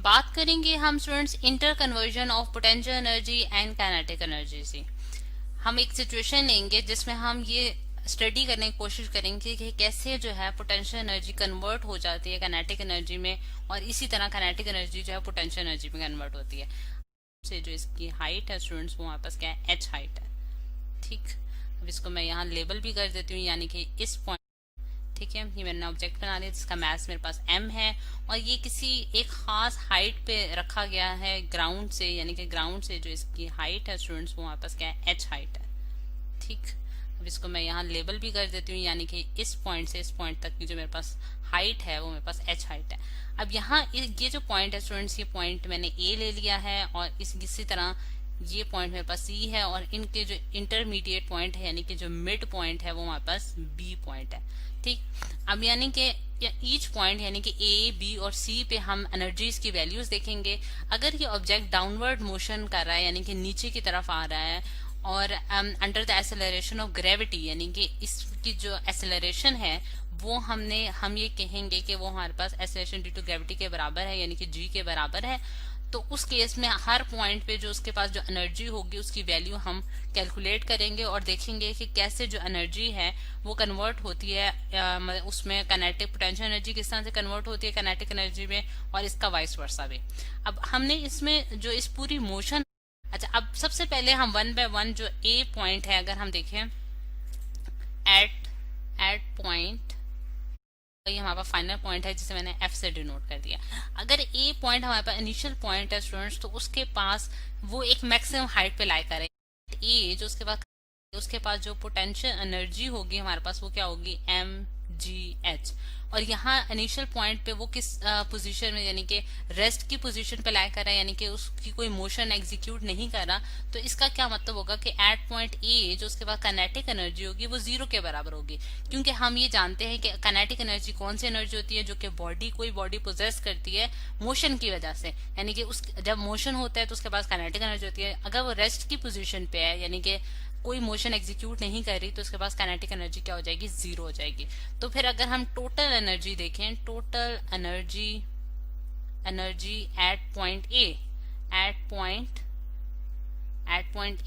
बात करेंगे हम students inter conversion of potential energy and kinetic energy से। हम एक सिचुएशन लेंगे जिसमें हम ये स्टडी करने की कोशिश करेंगे कि कैसे जो है पोटेंशियल एनर्जी कन्वर्ट हो जाती है काइनेटिक एनर्जी में, और इसी तरह काइनेटिक एनर्जी जो है पोटेंशियल एनर्जी में कन्वर्ट होती है। से जो इसकी हाइट है स्टूडेंट्स, वो हमारे पास क्या है, एच हाइट है। ठीक, अब इसको मैं यहाँ लेबल भी कर देती हूँ, यानी कि इस पॉइंट, ठीक है, ये मैंने ऑब्जेक्ट बना लिया जिसका मास मेरे पास m है, और ये किसी एक खास हाइट पे रखा गया है ग्राउंड से, यानी कि ग्राउंड से जो इसकी हाइट है स्टूडेंट्स, वो हमारे पास क्या है, h हाइट है। ठीक, अब इसको मैं यहाँ लेबल भी कर देती हूँ, यानी कि इस पॉइंट से इस पॉइंट तक की जो मेरे पास हाइट है वो मेरे पास h हाइट है। अब यहाँ ये जो पॉइंट है स्टूडेंट्स, ये पॉइंट मैंने a ले लिया है, और इसी तरह ये पॉइंट मेरे पास C है, और इनके जो इंटरमीडिएट पॉइंट है यानी कि जो मिड पॉइंट है वो हमारे पास B पॉइंट है। ठीक, अब यानी कि ईच पॉइंट यानी कि A, B और C पे हम एनर्जीज की वैल्यूज देखेंगे। अगर ये ऑब्जेक्ट डाउनवर्ड मोशन कर रहा है यानी कि नीचे की तरफ आ रहा है, और under the acceleration of gravity, यानी कि इसकी जो एक्सेलरेशन है वो हम ये कहेंगे कि वो हमारे पास एक्सेलरेशन ड्यू टू ग्रेविटी के बराबर है, यानी कि G के बराबर है। तो उस केस में हर पॉइंट पे जो उसके पास जो एनर्जी होगी उसकी वैल्यू हम कैलकुलेट करेंगे, और देखेंगे कि कैसे जो एनर्जी है वो कन्वर्ट होती है उसमें काइनेटिक पोटेंशियल एनर्जी किस तरह से कन्वर्ट होती है काइनेटिक एनर्जी में, और इसका वाइस वर्सा भी। अब हमने इसमें जो इस पूरी मोशन, अच्छा अब सबसे पहले हम वन बाय वन जो ए पॉइंट है अगर हम देखें, एट पॉइंट, ये हमारे पास फाइनल पॉइंट है जिसे मैंने एफ से डिनोट कर दिया। अगर ए पॉइंट हमारे पास इनिशियल पॉइंट है स्टूडेंट्स, तो उसके पास वो एक मैक्सिमम हाइट पे लाई करे। ए जो उसके पास जो पोटेंशियल एनर्जी होगी हमारे पास वो क्या होगी, mgh, और यहाँ इनिशियल पॉइंट पे वो किस पोजीशन में, यानी कि रेस्ट की पोजीशन पे लाई कर रहा है, यानी कि उसकी कोई मोशन एग्जीक्यूट नहीं कर रहा। तो इसका क्या मतलब होगा कि एट पॉइंट ए जो उसके पास काइनेटिक एनर्जी होगी वो 0 के बराबर होगी, क्योंकि हम ये जानते हैं कि काइनेटिक एनर्जी कौन सी एनर्जी होती है जो कि कोई बॉडी पोजेस करती है मोशन की वजह से, यानी कि जब मोशन होता है तो उसके पास काइनेटिक एनर्जी होती है। अगर वो रेस्ट की पोजीशन पे है यानी कि कोई मोशन एग्जीक्यूट नहीं कर रही, तो उसके पास काइनेटिक एनर्जी क्या हो जाएगी, 0 हो जाएगी। तो फिर अगर हम टोटल एनर्जी देखें, total energy at point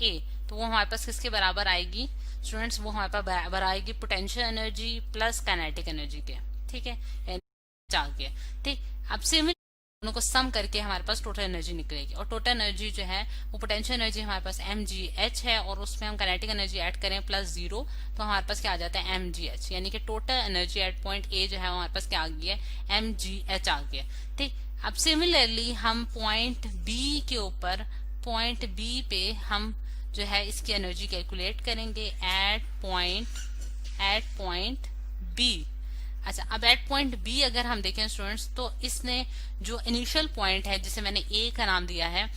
A, तो वो हमारे पास किसके बराबर आएगी स्टूडेंट्स, वो हमारे पास बराबर आएगी potential energy plus kinetic energy के। ठीक है, आ गया। ठीक, अब सिमिलर दोनों को सम करके हमारे पास टोटल एनर्जी निकलेगी, और टोटल एनर्जी जो है वो पोटेंशियल एनर्जी हमारे पास mgh है, और उसमें हम काइनेटिक एनर्जी ऐड करें प्लस 0, तो हमारे पास क्या आ जाता है mgh, यानी कि total energy at point A जो है हमारे पास क्या आ गया है, mgh आ गया। ठीक, अब सिमिलरली हम पॉइंट बी पे हम जो है इसकी एनर्जी कैलकुलेट करेंगे एट पॉइंट बी। अच्छा, अब एट पॉइंट बी अगर हम देखें स्टूडेंट्स, तो इसने जो इनिशियल पॉइंट है जिसे मैंने ए का नाम दिया है,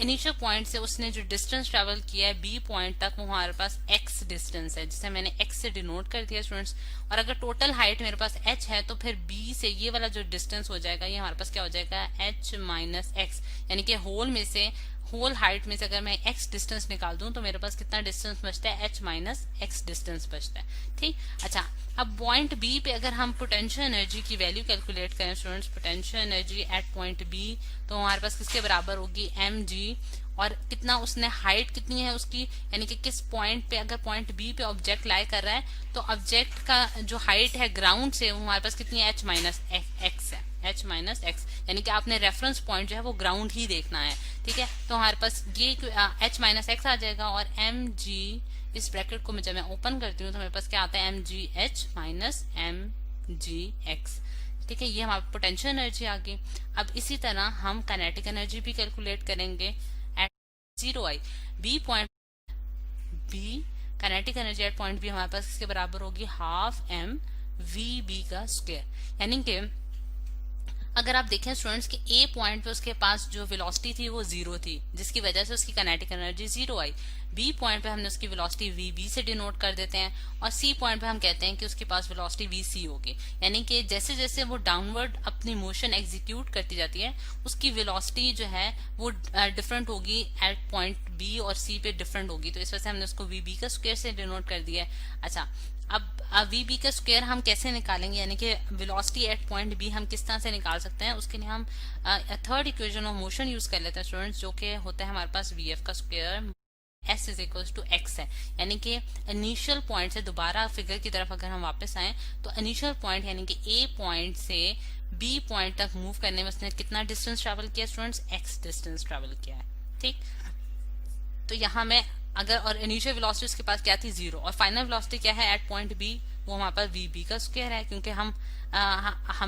इनिशियल पॉइंट से उसने जो डिस्टेंस ट्रेवल किया है बी पॉइंट तक, वो हमारे पास एक्स डिस्टेंस है जिसे मैंने एक्स से डिनोट कर दिया स्टूडेंट्स। और अगर टोटल हाइट मेरे पास एच है, तो फिर बी से ये वाला जो डिस्टेंस हो जाएगा ये हमारे पास क्या हो जाएगा, एच माइनस एक्स, यानी कि होल हाइट में से अगर मैं x डिस्टेंस निकाल दूं तो मेरे पास कितना डिस्टेंस बचता है, h माइनस एक्स डिस्टेंस बचता है। ठीक, अच्छा अब पॉइंट बी पे अगर हम पोटेंशियल एनर्जी की वैल्यू कैलकुलेट करें students, potential energy at point B, तो हमारे पास किसके बराबर होगी, mg, और कितना उसने हाइट कितनी है उसकी, यानी कि किस पॉइंट पे, अगर पॉइंट बी पे ऑब्जेक्ट लाई कर रहा है तो ऑब्जेक्ट का जो हाइट है ग्राउंड से वो हमारे पास कितनी है, h माइनस एक्स है, h माइनस एक्स, यानी कि आपने रेफरेंस पॉइंट जो है वो ग्राउंड ही देखना है। ठीक है, तो हमारे पास ये h माइनस एक्स आ जाएगा, और mg, इस ब्रैकेट को जब मैं ओपन करती हूँ तो मेरे पास क्या आता है, mgh माइनस mgx। ठीक है, ये हमारी पोटेंशियल एनर्जी आ गई। अब इसी तरह हम काइनेटिक एनर्जी भी कैलकुलेट करेंगे at 0 i B point B, kinetic energy at point B हमारे पास इसके बराबर होगी हाफ m वी बी का स्क्वायर, यानी कि अगर आप देखें स्टूडेंट्स कि ए पॉइंट पे उसके पास जो वेलोसिटी थी वो 0 थी, जिसकी वजह से उसकी काइनेटिक एनर्जी 0 आई। बी पॉइंट पे हमने उसकी वेलोसिटी वी बी से डिनोट कर देते हैं, और सी पॉइंट पे हम कहते हैं कि उसके पास वेलोसिटी वी सी होगी। यानी कि जैसे जैसे वो डाउनवर्ड अपनी मोशन एग्जीक्यूट करती जाती है, उसकी वेलोसिटी जो है वो डिफरेंट होगी, एट पॉइंट बी और सी पे डिफरेंट होगी। तो इस वजह से हमने उसको वी बी का स्क्वायर से डिनोट कर दिया है। अच्छा, अब वी बी का स्क्वायर हम कैसे निकालेंगे, यानी कि वेलोसिटी एट पॉइंट बी हम किस तरह से निकाल सकते हैं, उसके लिए हम third equation of motion use कर लेते हैं स्टूडेंट्स, जो कि होता है हमारे पास वी एफ का square S is equal to X है। यानी कि इनिशियल पॉइंट से दोबारा फिगर की तरफ अगर हम वापस आए, तो इनिशियल पॉइंट यानी कि ए पॉइंट से बी पॉइंट तक मूव करने में उसने कितना डिस्टेंस ट्रेवल किया स्टूडेंट्स, एक्स डिस्टेंस ट्रेवल किया है। ठीक, तो यहाँ में अगर, और इनिशियल वेलोसिटी उसके पास क्या थी, 0, और फाइनल वेलोसिटी क्या है एट पॉइंट बी, वो हमारे पास वी बी का स्क्वायर है, क्योंकि हम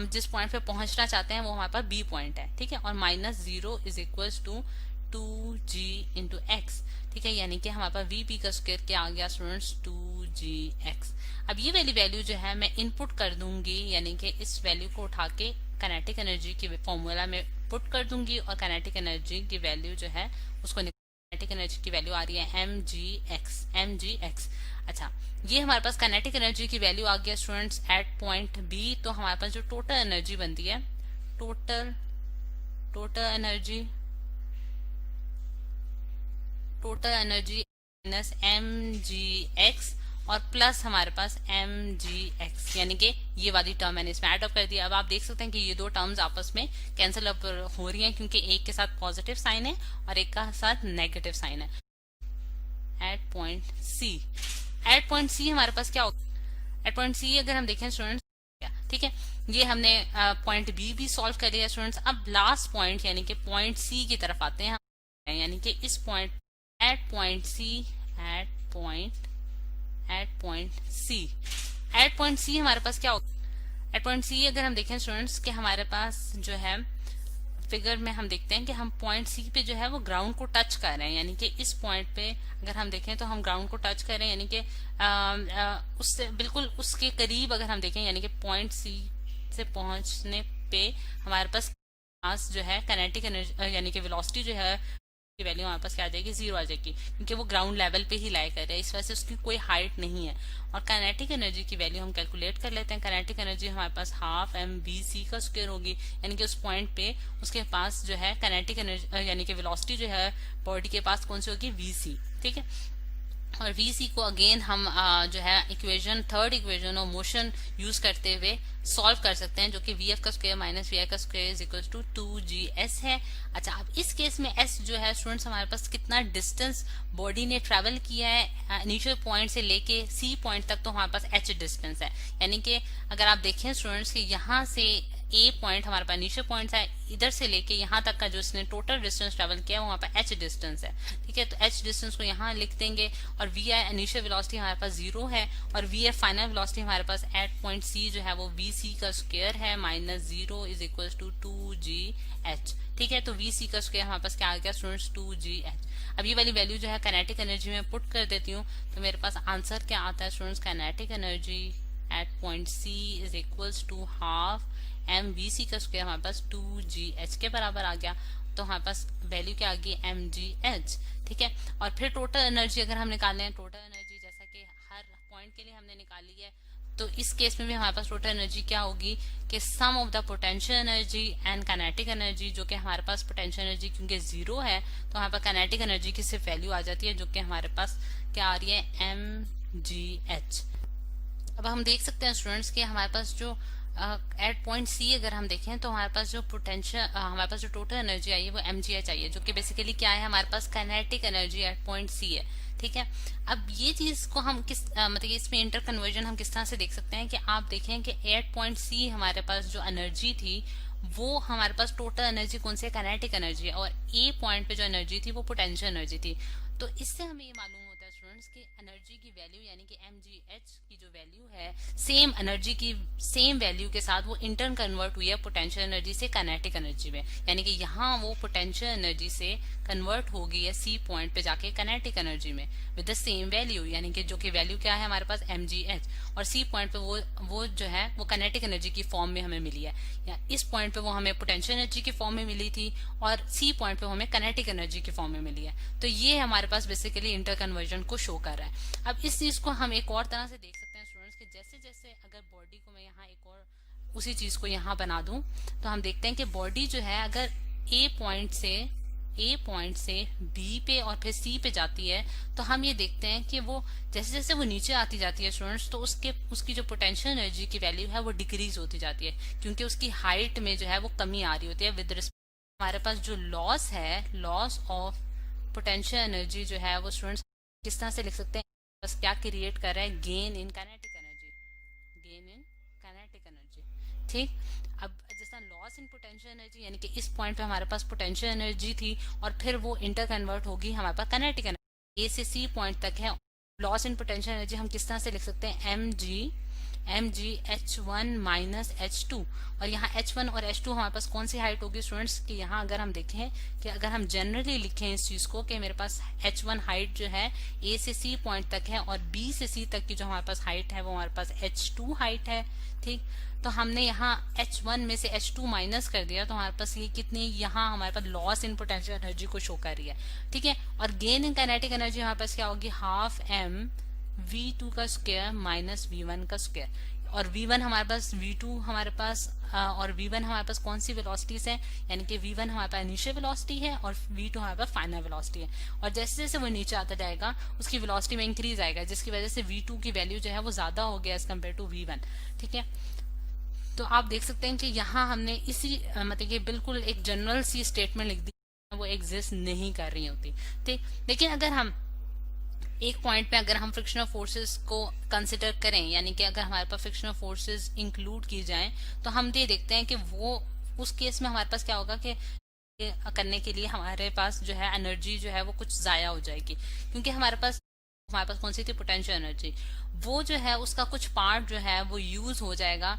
जिस पॉइंट पे पहुंचना चाहते हैं वो हमारे पास बी पॉइंट है। ठीक है, और -0 is equal to 2g into X. ठीक है, यानी कि हमारे पास वी बी का स्क्वायर क्या आ गया स्टूडेंट्स, 2gx। अब ये वाली वैल्यू जो है मैं इनपुट कर दूंगी, यानी कि इस वैल्यू को उठा के काइनेटिक एनर्जी की फॉर्मूला में पुट कर दूंगी, और काइनेटिक एनर्जी की वैल्यू जो है उसको, काइनेटिक एनर्जी की वैल्यू आ रही है mgx। अच्छा, ये हमारे पास काइनेटिक एनर्जी की वैल्यू आ गया स्टूडेंट्स एट पॉइंट बी। तो हमारे पास जो टोटल एनर्जी बनती है, टोटल एनर्जी माइनस mgx और प्लस हमारे पास mgx, यानी कि ये वाली टर्म मैंने इसमें ऐड अप कर दिया। अब आप देख सकते हैं कि ये दो टर्म्स आपस में कैंसिल अप हो रही हैं, क्योंकि एक के साथ पॉजिटिव साइन है और एक का साथ नेगेटिव साइन है। एट पॉइंट सी हमारे पास क्या होगा, एट पॉइंट सी अगर हम देखें स्टूडेंट्स, ठीक है, ये हमने पॉइंट बी भी सॉल्व कर लिया स्टूडेंट्स। अब लास्ट पॉइंट यानी कि पॉइंट सी की तरफ आते हैं, यानी कि इस पॉइंट एट पॉइंट सी हमारे पास क्या होगा, एट पॉइंट सी अगर हम देखें स्टूडेंट्स कि हमारे पास जो है फिगर में हम देखते हैं कि हम पॉइंट सी पे जो है वो ग्राउंड को टच कर रहे हैं, यानी कि इस पॉइंट पे अगर हम देखें तो हम ग्राउंड को टच कर रहे हैं, यानी कि उससे बिल्कुल उसके करीब अगर हम देखें, यानी कि पॉइंट सी से पहुंचने पे हमारे पास जो है काइनेटिक एनर्जी यानी कि वेलोसिटी जो है की वैल्यू हमारे पास क्या आ जाएगी, 0 आ जाएगी, क्योंकि वो ग्राउंड लेवल पे ही लाई कर रहा है, इस वजह से उसकी कोई हाइट नहीं है। और काइनेटिक एनर्जी की वैल्यू हम कैलकुलेट कर लेते हैं। काइनेटिक एनर्जी हमारे पास हाफ mvc का स्क्वायर होगी, यानी कि उस पॉइंट पे उसके पास जो है काइनेटिक एनर्जी यानी कि वेलोसिटी जो है बॉडी के पास कौन सी होगी, vc। ठीक है, और vc को अगेन हम जो है third equation of motion use करते हुए सॉल्व कर सकते हैं, जो कि vf का स्क्वायर माइनस vi का square is equal to 2gs है। अच्छा, अब इस केस में s जो है स्टूडेंट्स हमारे पास कितना डिस्टेंस बॉडी ने ट्रेवल किया है इनिशियल पॉइंट से लेके सी पॉइंट तक, तो हमारे पास h डिस्टेंस है। यानी कि अगर आप देखें स्टूडेंट्स कि यहाँ से ए पॉइंट हमारे पास इनिशियल पॉइंट है, इधर से लेके यहाँ तक का जो इसने टोटल डिस्टेंस ट्रेवल किया है वहाँ पर h डिस्टेंस है। ठीक है, तो h डिस्टेंस को यहाँ लिख देंगे, और vi इनिशियल वेलोसिटी हमारे पास 0 है, और vf फाइनल वेलोसिटी हमारे पास एट पॉइंट सी जो है वो vc का स्क्वायर है minus 0 is equal to 2gh। ठीक है, तो vc का स्क्वायर हमारे पास क्या आ गया स्टूडेंट्स, 2gh। अब ये वाली वैल्यू जो है काइनेटिक एनर्जी में पुट कर देती हूँ, तो मेरे पास आंसर क्या आता है students, kinetic energy at point C is equals to half mvc का स्क्वायर हमारे पास 2gh के बराबर आ गया। तो हमारे पास वैल्यू क्या आ गई, mgh। ठीक है, और फिर टोटल एनर्जी अगर हम निकालें, टोटल एनर्जी जैसा कि हर पॉइंट के लिए हमने निकाली है, तो इस केस में भी हमारे पास टोटल एनर्जी क्या होगी कि sum of the potential energy and kinetic energy, जो कि हमारे पास पोटेंशियल एनर्जी क्योंकि 0 है तो हमारे पास काइनेटिक एनर्जी की सिर्फ वैल्यू आ जाती है, जो कि हमारे पास क्या आ रही है, mgh। अब हम देख सकते हैं स्टूडेंट्स कि हमारे पास जो एट पॉइंट सी अगर हम देखें तो हमारे पास जो पोटेंशियल हमारे पास जो टोटल एनर्जी आई है वो mgh आई है, जो कि बेसिकली क्या है, हमारे पास kinetic energy at point C है। ठीक है, अब ये चीज को हम किस मतलब इसमें इंटर कन्वर्जन हम किस तरह से देख सकते हैं कि आप देखें कि एट पॉइंट सी हमारे पास जो एनर्जी थी वो हमारे पास टोटल एनर्जी कौन सी है, काइनेटिक एनर्जी है, और ए पॉइंट पे जो एनर्जी थी वो पोटेंशियल एनर्जी थी। तो इससे हमें ये मालूम होता है स्टूडेंट्स की एनर्जी की वैल्यू यानी कि mgh की जो वैल्यू है सेम एनर्जी की सेम वैल्यू के साथ वो इंटर्न कन्वर्ट हुई है पोटेंशियल एनर्जी से काइनेटिक एनर्जी में, यानी कि यहाँ वो पोटेंशियल एनर्जी से कन्वर्ट हो गई है सी पॉइंट पे जाके काइनेटिक एनर्जी में विद द सेम वैल्यू, यानी कि जो कि वैल्यू क्या है हमारे पास mgh, और सी पॉइंट पे वो जो है वो काइनेटिक एनर्जी की फॉर्म में हमें मिली है, या इस पॉइंट पे वो हमें पोटेंशियल एनर्जी की फॉर्म में मिली थी और सी पॉइंट पे हमें काइनेटिक एनर्जी की फॉर्म में मिली है। तो ये हमारे पास बेसिकली इंटर कन्वर्जन को शो कर रहा है। अब इस चीज को हम एक और तरह से देख सकते हैं स्टूडेंट्स कि जैसे जैसे अगर बॉडी को मैं यहाँ एक और उसी चीज को यहाँ बना दूं तो हम देखते हैं कि बॉडी जो है अगर ए पॉइंट से बी पे और फिर सी पे जाती है तो हम ये देखते हैं कि वो जैसे जैसे वो नीचे आती जाती है स्टूडेंट्स तो उसकी जो पोटेंशियल एनर्जी की वैल्यू है वो डिक्रीज होती जाती है, क्योंकि उसकी हाइट में जो है वो कमी आ रही होती है विद रिस्पेक्ट। हमारे पास जो लॉस है, लॉस ऑफ पोटेंशियल एनर्जी जो है वो स्टूडेंट्स किस तरह से लिख सकते हैं, बस क्या क्रिएट कर रहा है, gain in kinetic energy, gain in kinetic energy. ठीक, अब जैसा लॉस इन पोटेंशियल एनर्जी यानी कि इस पॉइंट पे हमारे पास पोटेंशियल एनर्जी थी और फिर वो इंटर कन्वर्ट होगी हमारे पास काइनेटिक एनर्जी, ए से सी पॉइंट तक है। लॉस इन पोटेंशियल एनर्जी हम किस तरह से लिख सकते हैं, mg h1 माइनस h2, और यहाँ h1 और h2 हमारे पास कौन सी हाइट होगी स्टूडेंट्स कि यहाँ अगर हम देखें कि अगर हम जनरली लिखें इस चीज को कि मेरे पास h1 हाइट जो है a से c पॉइंट तक है और b से c तक की जो हमारे पास हाइट है वो हमारे पास h2 हाइट है। ठीक, तो हमने यहाँ h1 में से h2 माइनस कर दिया तो हमारे पास ये कितनी, यहाँ हमारे पास लॉस इन पोटेंशियल एनर्जी को शो कर रही है। ठीक है, और गेन इन काइनेटिक एनर्जी हमारे पास क्या होगी, हाफ m v2 का स्क्वायर माइनस v1 का स्क्वायर, और v1 हमारे पास v2 हमारे पास और v1 हमारे पास कौन सी वेलोसिटीज है, यानी कि v1 हमारे पास इनिशियल वेलोसिटी है और v2 हमारे पास फाइनल वेलोसिटी है, और जैसे जैसे वो नीचे आता जाएगा उसकी वेलोसिटी में इंक्रीज आएगा जिसकी वजह से v2 की वैल्यू जो है वो ज्यादा हो गया एज कम्पेयर टू v1। ठीक है, तो आप देख सकते हैं कि यहाँ हमने इसी मतलब कि बिल्कुल एक जनरल सी स्टेटमेंट लिख दी, वो एग्जिस्ट नहीं कर रही होती। ठीक, लेकिन अगर हम एक पॉइंट पे अगर हम फ्रिक्शनल फोर्सेस को कंसिडर करें, यानी कि अगर हमारे पास फ्रिक्शनल फोर्सेस इंक्लूड की जाएं तो हम ये देखते हैं कि वो उस केस में हमारे पास क्या होगा कि करने के लिए हमारे पास जो है एनर्जी जो है वो कुछ जाया हो जाएगी, क्योंकि हमारे पास कौन सी थी, पोटेंशियल एनर्जी, वो जो है उसका कुछ पार्ट जो है वो यूज हो जाएगा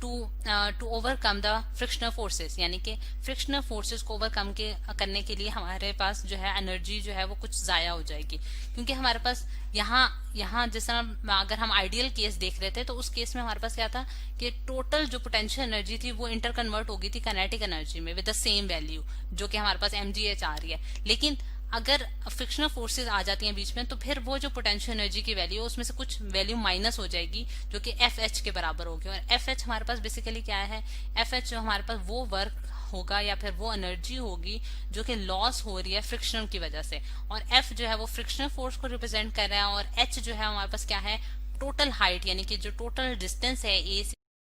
to overcome the frictional forces, यानी कि फ्रिक्शनल फोर्सेस को ओवरकम करने के लिए हमारे पास जो है एनर्जी जो है वो कुछ जाया हो जाएगी, क्योंकि हमारे पास यहाँ जैसा अगर हम आइडियल केस देख रहे थे तो उस केस में हमारे पास क्या था कि टोटल जो पोटेंशियल एनर्जी थी वो इंटर कन्वर्ट हो गई थी काइनेटिक एनर्जी में विद द सेम वैल्यू जो कि हमारे पास mgh आ रही है। लेकिन अगर फ्रिक्शनल फोर्सेस आ जाती हैं बीच में तो फिर वो जो पोटेंशियल एनर्जी की वैल्यू है उसमें से कुछ वैल्यू माइनस हो जाएगी जो कि FH के बराबर होगी, और FH हमारे पास बेसिकली क्या है, FH जो हमारे पास वो वर्क होगा या फिर वो एनर्जी होगी जो कि लॉस हो रही है फ्रिक्शन की वजह से, और F जो है वो फ्रिक्शनल फोर्स को रिप्रेजेंट कर रहा है, और H जो है हमारे पास क्या है, टोटल हाइट यानी कि जो टोटल डिस्टेंस है ए से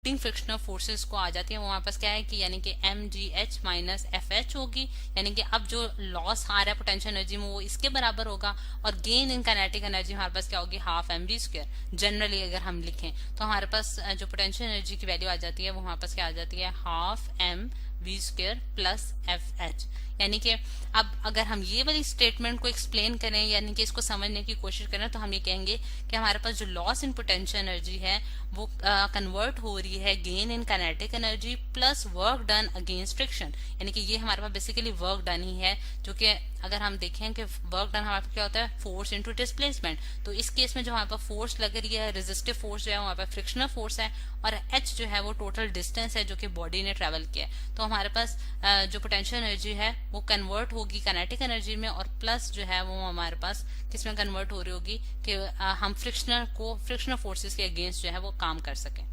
फ्रिक्शनल फोर्सेस को आ जाती है वो हमारे पास क्या है कि यानी कि mgh माइनस FH होगी, यानी कि अब जो लॉस आ रहा है पोटेंशियल एनर्जी में वो इसके बराबर होगा, और गेन इन काइनेटिक एनर्जी हमारे पास क्या होगी, हाफ mv स्क्वायर। जनरली अगर हम लिखें तो हमारे पास जो पोटेंशियल एनर्जी की वैल्यू आ जाती है वो हमारे पास क्या आ जाती है, half mv square plus FH। यानी कि अब अगर हम ये वाली स्टेटमेंट को एक्सप्लेन करें यानी कि इसको समझने की कोशिश करें तो हम ये कहेंगे कि हमारे पास जो लॉस इन पोटेंशियल एनर्जी है वो कन्वर्ट हो रही है gain in kinetic energy plus work done against friction, यानी कि ये हमारे पास बेसिकली वर्क डन ही है, जो कि अगर हम देखें कि वर्क डन हमारे पास क्या होता है, फोर्स इनटू डिस्प्लेसमेंट। तो इस केस में जो हमारे पास फोर्स लग रही है, रेजिस्टिव फोर्स जो है हमारे पास फ्रिक्शनल फोर्स है, और H जो है वो टोटल डिस्टेंस है जो कि बॉडी ने ट्रेवल किया है। तो हमारे पास जो पोटेंशियल एनर्जी है वो कन्वर्ट होगी काइनेटिक एनर्जी में, और प्लस जो है वो हमारे पास किसमें कन्वर्ट हो रही होगी कि हम फ्रिक्शनल फोर्सेस के अगेंस्ट जो है वो काम कर सकें।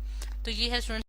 तो ये है स्टूडेंट